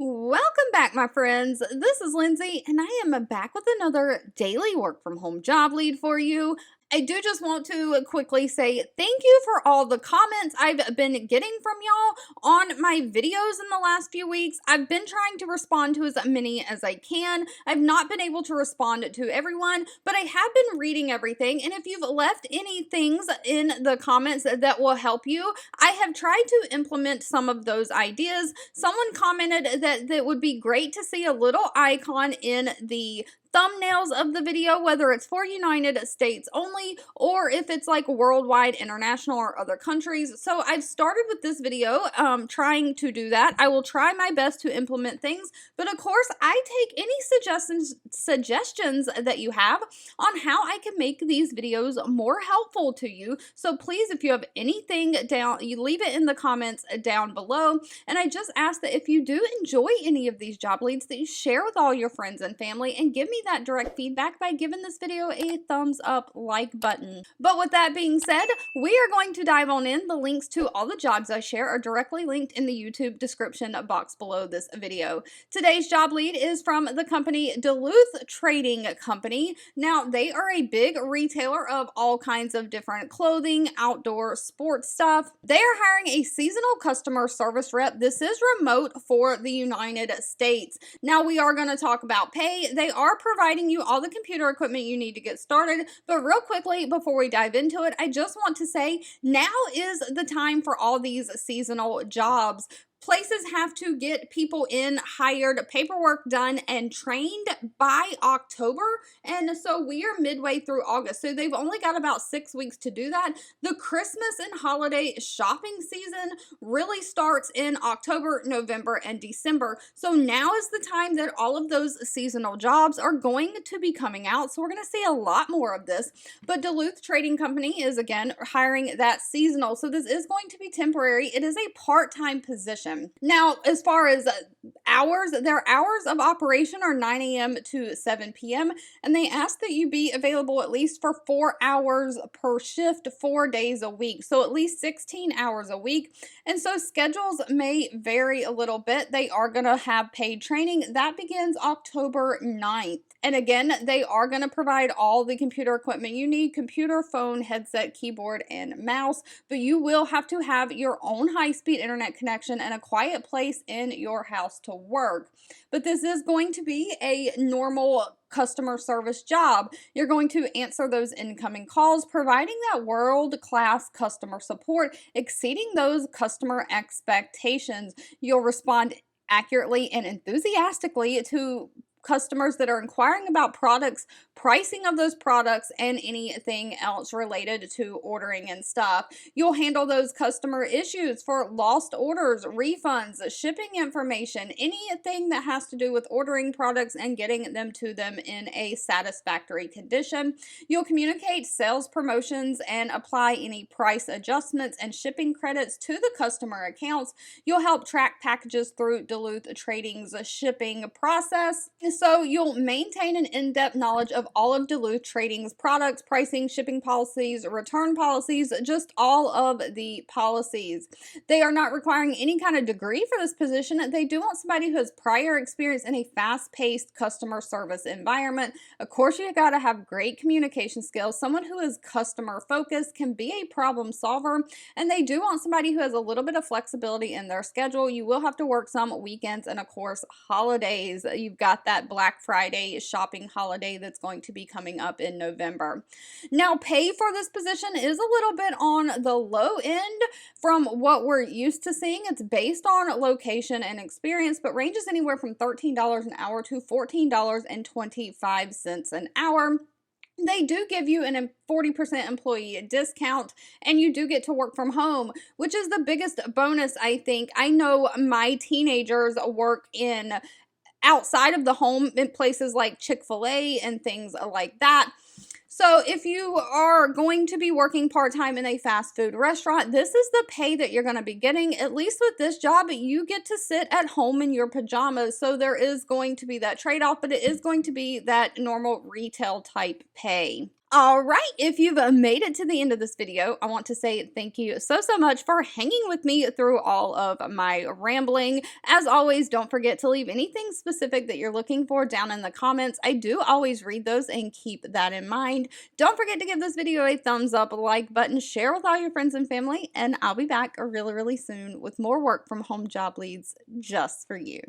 Welcome back, my friends. This is Lindsay, and I am back with another daily work from home job lead for you. I do just want to quickly say thank you for all the comments I've been getting from y'all on my videos in the last few weeks. I've been trying to respond to as many as I can. I've not been able to respond to everyone, but I have been reading everything. And if you've left any things in the comments that will help you, I have tried to implement some of those ideas. Someone commented that it would be great to see a little icon in the thumbnails of the video, whether it's for United States only or if it's like worldwide, international, or other countries. So I've started with this video trying to do that. I will try my best to implement things, but of course I take any suggestions that you have on how I can make these videos more helpful to you. So please, if you have anything down, you leave it in the comments down below. And I just ask that if you do enjoy any of these job leads, that you share with all your friends and family and give me that direct feedback by giving this video a thumbs up like button. But with that being said, we are going to dive on in. The links to all the jobs I share are directly linked in the YouTube description box below this video. Today's job lead is from the company Duluth Trading Company. Now, they are a big retailer of all kinds of different clothing, outdoor sports stuff. They are hiring a seasonal customer service rep. This is remote for the United States. Now, we are going to talk about pay. They are providing you all the computer equipment you need to get started. But real quickly, before we dive into it, I just want to say now is the time for all these seasonal jobs. Places have to get people in, hired, paperwork done, and trained by October. And so we are midway through August. So they've only got about 6 weeks to do that. The Christmas and holiday shopping season really starts in October, November, and December. So now is the time that all of those seasonal jobs are going to be coming out. So we're going to see a lot more of this. But Duluth Trading Company is again hiring that seasonal. So this is going to be temporary. It is a part-time position. Now, as far as hours, their hours of operation are 9 a.m. to 7 p.m. and they ask that you be available at least for 4 hours per shift, 4 days a week. So at least 16 hours a week. And so schedules may vary a little bit. They are going to have paid training. That begins October 9th. And again, they are going to provide all the computer equipment you need: computer, phone, headset, keyboard, and mouse. But you will have to have your own high-speed internet connection and a quiet place in your house to work. But this is going to be a normal customer service job. You're going to answer those incoming calls, providing that world-class customer support, exceeding those customer expectations. You'll respond accurately and enthusiastically to customers that are inquiring about products, pricing of those products, and anything else related to ordering and stuff. You'll handle those customer issues for lost orders, refunds, shipping information, anything that has to do with ordering products and getting them to them in a satisfactory condition. You'll communicate sales promotions and apply any price adjustments and shipping credits to the customer accounts. You'll help track packages through Duluth Trading's shipping process. So you'll maintain an in-depth knowledge of all of Duluth Trading's products, pricing, shipping policies, return policies, just all of the policies. They are not requiring any kind of degree for this position. They do want somebody who has prior experience in a fast-paced customer service environment. Of course, you got to have great communication skills. Someone who is customer-focused, can be a problem solver, and they do want somebody who has a little bit of flexibility in their schedule. You will have to work some weekends and, of course, holidays. You've got that Black Friday shopping holiday that's going to be coming up in November. Now, pay for this position is a little bit on the low end from what we're used to seeing. It's based on location and experience, but ranges anywhere from $13 an hour to $14.25 an hour. They do give you a 40% employee discount, and you do get to work from home, which is the biggest bonus, I think. I know my teenagers work outside of the home in places like Chick-fil-A and things like that. So if you are going to be working part-time in a fast food restaurant, this is the pay that you're going to be getting. At least with this job, you get to sit at home in your pajamas. So there is going to be that trade-off, but it is going to be that normal retail type pay. All right, if you've made it to the end of this video, I want to say thank you so much for hanging with me through all of my rambling. As always, don't forget to leave anything specific that you're looking for down in the comments. I do always read those and keep that in mind. Don't forget to give this video a thumbs up, like button, share with all your friends and family, and I'll be back really soon with more work from home job leads just for you.